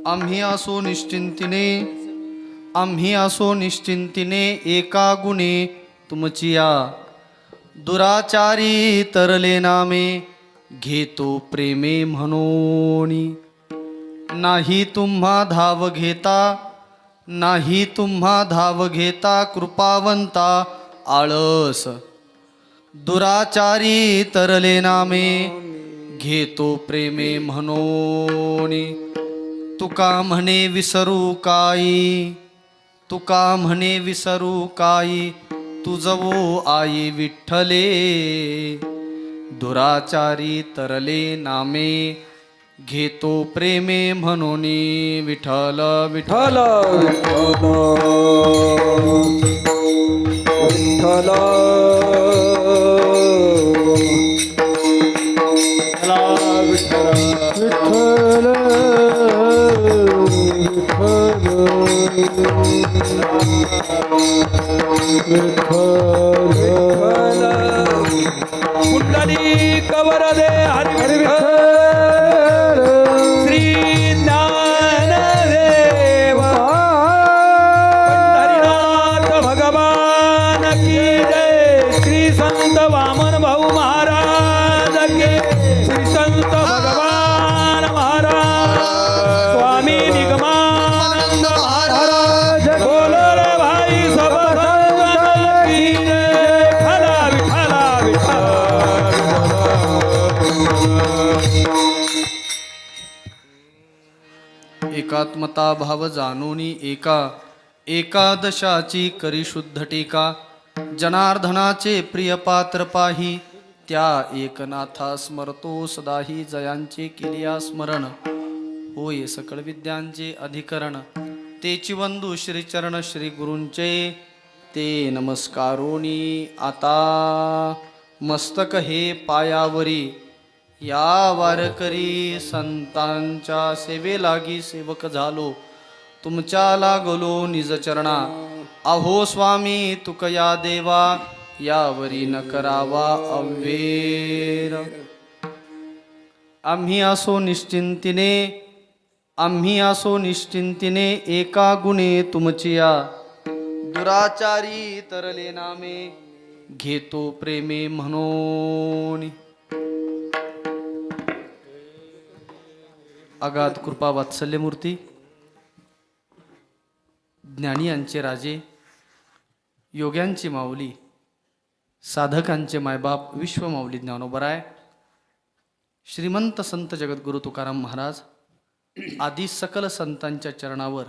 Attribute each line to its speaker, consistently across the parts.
Speaker 1: आम्ही असो निश्चिंतीने, आम्ही असो निश्चिंतीने, एका गुणे तुमची या दुराचारी तरले नामे, घेतो प्रेमे म्हणून. नाही तुम्हा धाव घेता, नाही तुम्हा धाव घेता, कृपावंता आळस दुराचारी तरले नामे, घेतो प्रेमे म्हणून. तुका म्हणे विसरू काई, तुका म्हणे विसरू काई, तुझवो आई विठ्ठले, दुराचारी तरले नामे, घेतो प्रेमे म्हणून. विठ्ठल विठ्ठल
Speaker 2: विठ्ठल
Speaker 3: कुंडली कवर दे हरी विठ्ठल श्री ज्ञानदेव पंढरीनाथ भगवान की जय. श्री संत वामन भाऊ महाराज की, श्री संत भगवान महाराज, स्वामी निगमानंद महाराज, बोलो रे भाई सब संत की जय. विठ्ठला विठ्ठला
Speaker 1: एकात्मता भाव जाणूनी एका, एकादशाची करी शुद्ध टीका. जनार्दनाचे प्रिय पात्र पाही, त्या एकनाथा स्मरतो सदाही. जयांचे केलिया स्मरण, होय सकळ विद्यांचे अधिकरण. तेची वंदू श्रीचरण श्री गुरूंचे, ते नमस्कारोनी आता. मस्तक हे पायावरी, या वारकरी संतांच्या सेवे लागी सेवक झालो. तुमच्या लागलो निज चरणा, अहो स्वामी तुकया देवा. यावरी न करावा अव्वेर. आम्ही असो निश्चिंतीने, आम्ही असो निश्चिंतीने, एका गुणे तुमची या दुराचारी तरले नामे, घेतो प्रेमे म्हणून. अगाध कृपा वात्सल्यमूर्ती, ज्ञानी यांचे राजे, योग्यांची माऊली, साधकांचे मायबाप, विश्वमाऊली ज्ञानोबराय, श्रीमंत संत जगद्गुरु तुकाराम महाराज आदी सकल संतांच्या चरणावर,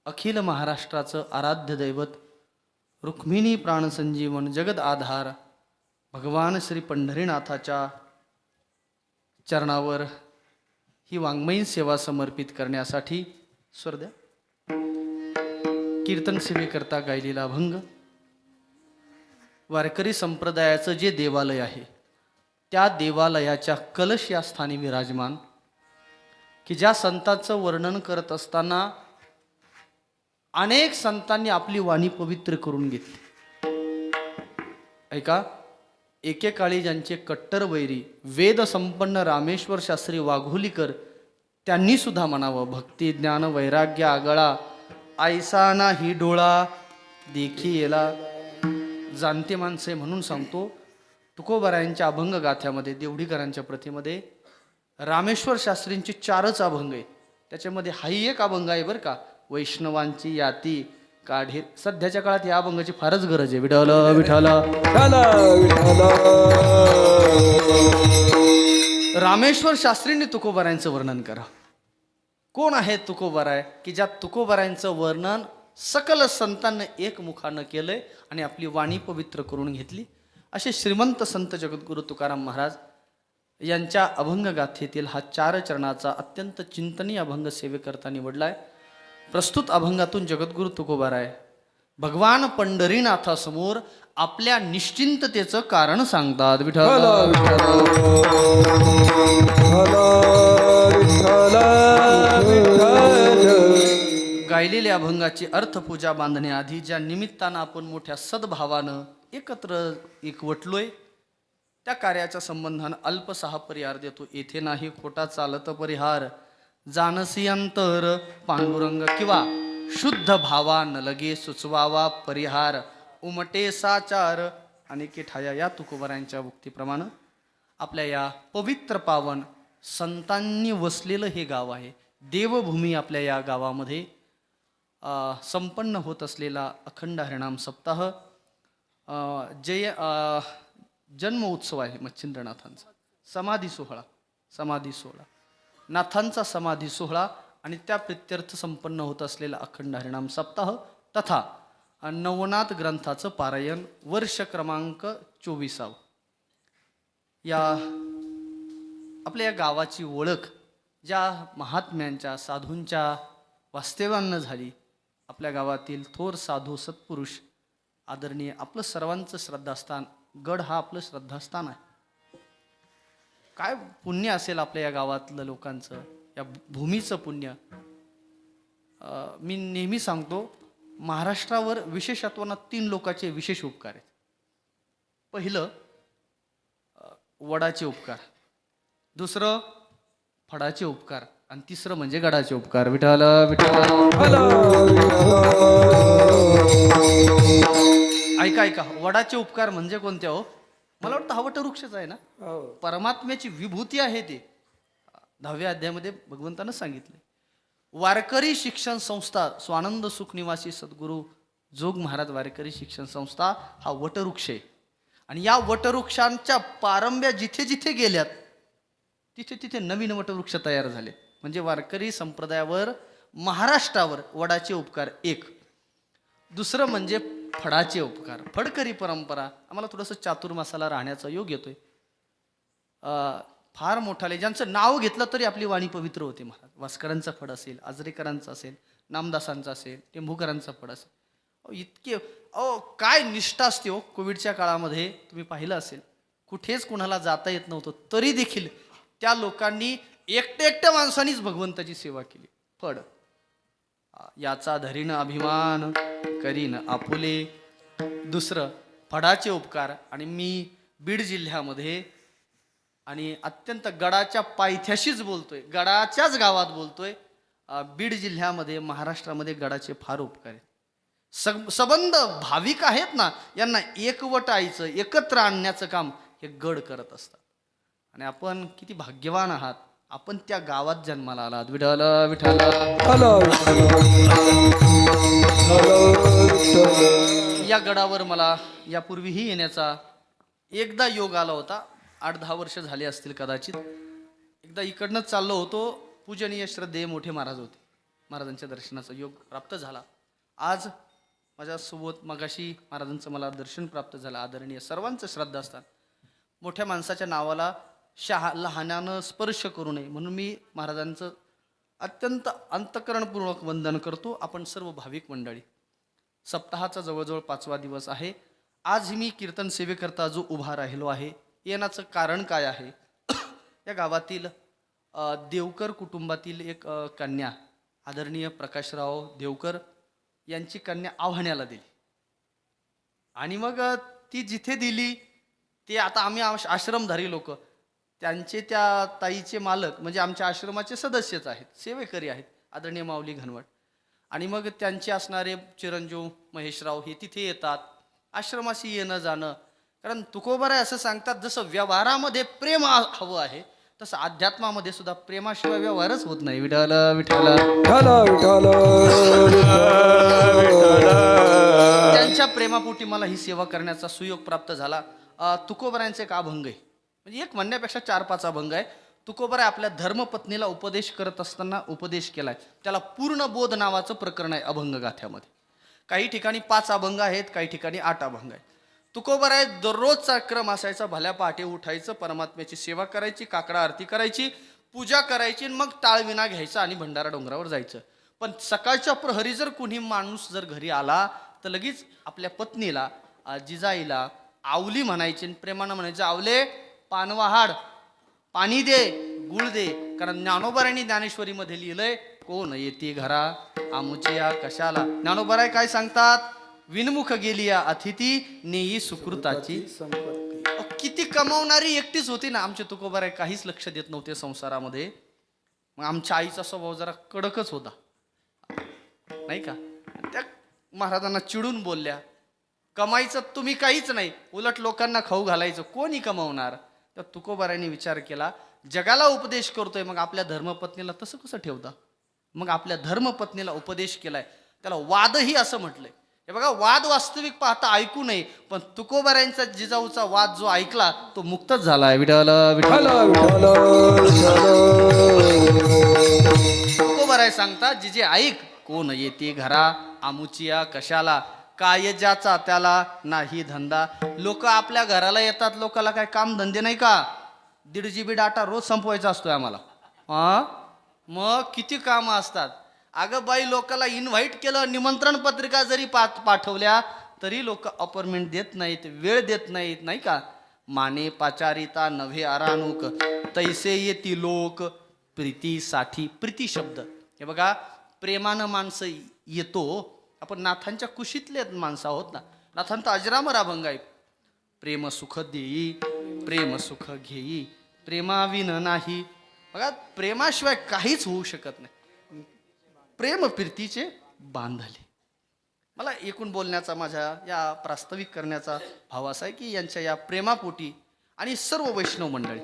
Speaker 1: अखिल महाराष्ट्राचं आराध्य दैवत रुक्मिणी प्राणसंजीवन जगद आधार भगवान श्री पंढरीनाथाच्या चरणावर ही वाङ्मयीन सेवा समर्पित करण्यासाठी स्वर्द्या कीर्तन सेवेकरता गायलेला अभंग, वारकरी संप्रदायाचं जे देवालय आहे त्या देवालयाच्या कलश या स्थानी विराजमान, की ज्या संतांचं वर्णन करत असताना अनेक संतांनी आपली वाणी पवित्र करून घेतली. ऐका, एकेकाळी ज्यांचे कट्टर वैरी वेद संपन्न रामेश्वर शास्त्री वाघोलीकर, त्यांनी सुद्धा म्हणावं, भक्ती ज्ञान वैराग्य आगळा, ऐसा नाही डोळा देखी येला. जाणते माणसे म्हणून सांगतो, तुकोबारायांच्या अभंग गाथ्यामध्ये, देवडीकरांच्या प्रथेमध्ये रामेश्वर शास्त्रींचे 4च अभंग आहेत. त्याच्यामध्ये हाही एक अभंग आहे बरं का, वैष्णवांची याती काढे. सध्याच्या काळात या अभंगाची फारच गरज आहे. विठ्ठल विठ्ठल रामेश्वर शास्त्रींनी तुकोबारायांचं वर्णन करा. कोण आहे तुकोबाराय, की ज्या तुकोबारायांचं वर्णन सकल संतांना एकमुखानं केलंय आणि आपली वाणी पवित्र करून घेतली. असे श्रीमंत संत जगद्गुरु तुकाराम महाराज यांच्या अभंग गाथेतील हा 4 चरणाचा अत्यंत चिंतनीय अभंग सेवेकरता निवडलाय. प्रस्तुत अभंगातून जगद्गुरु तुकोबाराय भगवान पंढरीनाथासमोर आपल्या निश्चिंततेचं कारण सांगतात. विठ्ठल गायलेल्या अभंगाची अर्थपूजा बांधण्याआधी ज्या निमित्तानं आपण मोठ्या सद्भावानं एकत्र एकवटलोय, त्या कार्याच्या संबंधानं अल्प 6 परिहार देतो. येथे नाही खोटा चालत परिहार, जानसी अंतर पांडुरंग किंवा शुद्ध भावा न लगे सुचवावा परिहार उमटे साचार अनेके ठाया या तुकोबरायांच्या उक्तीप्रमाणे आपल्या या पवित्र पावन संतांनी वसलेलं हे गाव आहे. देवभूमी आपल्या या गावामध्ये संपन्न होत असलेला अखंड हरिनाम सप्ताह जन्म उत्सव आहे मच्छिंद्रनाथांचा. समाधी सोहळा नाथांचा समाधी सोहळा आणि त्या प्रित्यर्थ संपन्न होत असलेला अखंड हरिनाम सप्ताह तथा नवनाथ ग्रंथाचं पारायण वर्ष क्रमांक 24. या आपल्या या गावाची ओळख ज्या महात्म्यांच्या साधूंच्या वास्तव्यानं झाली. आपल्या गावातील थोर साधू सत्पुरुष आदरणीय आपलं सर्वांचं श्रद्धास्थान गड हा आपलं श्रद्धास्थान आहे. काय पुण्य असेल आपल्या या गावातलं लोकांचं, या भूमीचं पुण्य. मी नेहमी सांगतो महाराष्ट्रावर विशेषत्वानं 3 लोकांचे विशेष उपकार आहेत. पहिलं वडाचे उपकार, दुसरं फडाचे उपकार आणि तिसरं म्हणजे गडाचे उपकार. विठ्ठल विठ्ठल. ऐका वडाचे उपकार म्हणजे कोणते हो? मला वाटतं हा वटवृक्षच आहे ना. परमात्म्याची विभूती आहे ते. 10व्या अध्यायामध्ये भगवंतानं सांगितले. वारकरी शिक्षण संस्था स्वानंद सुख निवासी सद्गुरू जोग महाराज वारकरी शिक्षण संस्था हा वटवृक्ष आहे. आणि या वटवृक्षांच्या पारंब्या जिथे जिथे गेल्यात तिथे तिथे नवीन वटवृक्ष तयार झाले. म्हणजे वारकरी संप्रदायावर महाराष्ट्रावर वडाचे उपकार एक. दुसरं म्हणजे फडाचे उपकार. फडकरी परंपरा आम्हाला थोडंसं चातुर्मासाला राहण्याचा योग येतोय. फार मोठाले ज्यांचं नाव घेतलं तरी आपली वाणी पवित्र होते. महाराज वास्करांचा फड असेल, आजरेकरांचा असेल, नामदासांचा असेल, टेंभुकरांचा फड असेल. इतके काय निष्ठा असते हो. कोविडच्या काळामध्ये तुम्ही पाहिलं असेल कुठेच कुणाला जाता येत नव्हतं तरी देखील त्या लोकांनी एकट्या माणसांनीच भगवंताची सेवा केली. फड याचा धरीन अभिमान करीन आपुले. दुसरं फडाचे उपकार. आणि मी बीड जिल्ह्यामध्ये आणि अत्यंत गडाच्या पायथ्याशीच बोलतोय, गडाच्याच गावात बोलतोय. बीड जिल्ह्यामध्ये महाराष्ट्रामध्ये गडाचे फार उपकार आहेत. सबंध भाविक आहेत ना यांना एकवटायचं एकत्र आणण्याचं काम हे गड करत असतात. आणि आपण किती भाग्यवान आहात, आपण त्या गावात जन्माला आलात. विठ्ठल विठ्ठल. या गडावर मला यापूर्वीही येण्याचा एकदा योग आला होता. 8-10 वर्ष झाले असतील कदाचित. एकदा इकडनंच चाललो होतो. पूजनीय श्रद्धेय मोठे महाराज होते. महाराजांच्या दर्शनाचा योग प्राप्त झाला. आज माझ्यासोबत मगाशी महाराजांचं मला दर्शन प्राप्त झालं. आदरणीय सर्वांचं श्रद्धास्थान. मोठ्या माणसाच्या नावाला लहानानं स्पर्श करू नये म्हणून मी महाराजांचं अत्यंत अंतःकरणपूर्वक वंदन करतो. आपण सर्व भाविक मंडळी. सप्ताहाचा जवळजवळ 5वा दिवस आहे. आज मी कीर्तन सेवेकरता जो उभा राहिलो आहे येण्याचं कारण काय आहे? या गावातील देवकर कुटुंबातील एक कन्या आदरणीय प्रकाशराव देवकर यांची कन्या आव्हाण्याला दिली. आणि मग ती जिथे दिली ते आता आम्ही आश्रमधारी लोक त्यांचे त्या ताईचे मालक म्हणजे आमच्या आश्रमाचे सदस्यच आहेत, सेवेकरी आहेत, आदरणीय माऊली घनवट. आणि मग त्यांचे असणारे चिरंजीव महेशराव हे तिथे येतात. आश्रमाशी येणं जाणं. कारण तुकोबाराय असं सांगतात जसं व्यवहारामध्ये प्रेम हवं आहे तसं अध्यात्मामध्ये सुद्धा प्रेमाशिवाय व्यवहारच होत नाही. विठ्ठल विठ्ठल. त्यांच्या प्रेमापोटी मला ही सेवा करण्याचा सुयोग प्राप्त झाला. तुकोबारायांचे एक अभंग आहे, म्हणजे एक म्हणण्यापेक्षा 4-5 अभंग आहे. तुकोबाराय आपल्या धर्मपत्नीला उपदेश करत असताना उपदेश केलाय. त्याला पूर्ण बोध नावाचं प्रकरण आहे अभंग गाथ्यामध्ये. काही ठिकाणी 5 अभंग आहेत, काही ठिकाणी 8 अभंग आहेत. तुकोबाराय दररोजचा क्रम असायचा. भल्या पहाटे उठायचं, परमात्म्याची सेवा करायची, काकडा आरती करायची, पूजा करायची, मग टाळविना घ्यायचा आणि भंडारा डोंगरावर जायचं. पण सकाळच्या प्रहरी जर कुणी माणूस जर घरी आला तर लगेच आपल्या पत्नीला जिजाईला आवली म्हणायची, प्रेमानं म्हणायचं, आवले पानवा हाड, पाणी दे, गुळ दे. कारण ज्ञानोबारायांनी ज्ञानेश्वरीमध्ये लिहिलंय, कोण येते घरा आमुचिया कशाला. ज्ञानोबाराय काय सांगतात? विनमुख गेली या अतिथी नेई सुकृताची संपत्ती. किती कमावणारी एकटीच होती ना. आमचे तुकोबाराय काहीच लक्ष देत नव्हते संसारामध्ये. मग आमच्या आईचा स्वभाव जरा कडकच होता, नाही का. त्या महाराजांना चिडून बोलल्या, कमाईचं तुम्ही काहीच नाही, उलट लोकांना खाऊ घालायचं, कोणी कमावणार. तर तुकोबारायांनी विचार केला, जगाला उपदेश करतोय, मग आपल्या धर्मपत्नीला तसं कसं ठेवता. मग आपल्या धर्मपत्नीला उपदेश केलाय, त्याला वादही असं म्हटलंय. हे बघा, वाद वास्तविक पाहता ऐकू नये, पण तुकोबारायांचा जिजाऊचा वाद जो ऐकला तो मुक्तच झालाय. विठ्ठल विठ्ठल. तुकोबाराय सांगता, जिजे ऐक, कोण येते घरा, आमुचिया कशाला, काय ज्याचा त्याला नाही धंदा. लोक आपल्या घराला येतात, लोकाला काय काम धंदे नाही का. 1.5 GB डाटा रोज संपवायचा असतोय आम्हाला. मग किती कामं असतात. अगं बाई, लोकाला इन्व्हाइट केलं, निमंत्रण पत्रिका जरी पाठवल्या तरी लोक अपॉइंटमेंट देत नाहीत, वेळ देत नाहीत, नाही का. माने पाचारिता नव्हे अरानुक, तैसे येती लोक प्रीतीसाठी. प्रीती शब्द हे बघा, प्रेमानं माणसं येतो. आपण नाथांच्या कुशीतले माणसं आहोत ना. नाथांचा अजरामर अभंग आहे, प्रेम सुख देई प्रेम सुख घेई प्रेमाविन नाही. बघा, प्रेमाशिवाय काहीच होऊ शकत नाही. प्रेम प्रीतीचे बांधले. मला एकूण बोलण्याचा, माझ्या या प्रास्ताविक करण्याचा भाव असा आहे की यांच्या या प्रेमापोटी आणि सर्व वैष्णव मंडळी,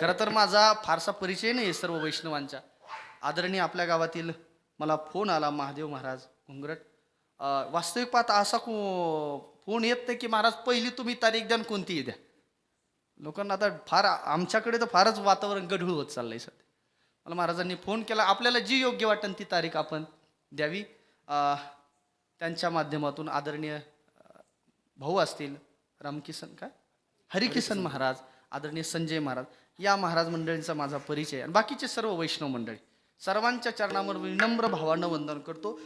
Speaker 1: खरं तर माझा फारसा परिचय नाही सर्व वैष्णवांच्या. आदरणीय आपल्या गावातील मला फोन आला, महादेव महाराज घुंगरट. वास्तविक पाहता असा फोन येत नाही की महाराज पहिली तुम्ही तारीख द्या, कोणतीही द्या. लोकांना आता फार, आमच्याकडे तर फारच वातावरण गढूळ होत चाललंय सध्या. मला महाराजांनी फोन केला, आपल्याला जी योग्य वाटेल ती तारीख आपण द्यावी. त्यांच्या माध्यमातून आदरणीय भाऊ असतील रामकिसन काय हरिकिसन महाराज, आदरणीय संजय महाराज, या महाराज मंडळींचा माझा परिचय, आणि बाकीचे सर्व वैष्णव मंडळी, सर्वांच्या चरणावर विनम्र भावानं वंदन करतो.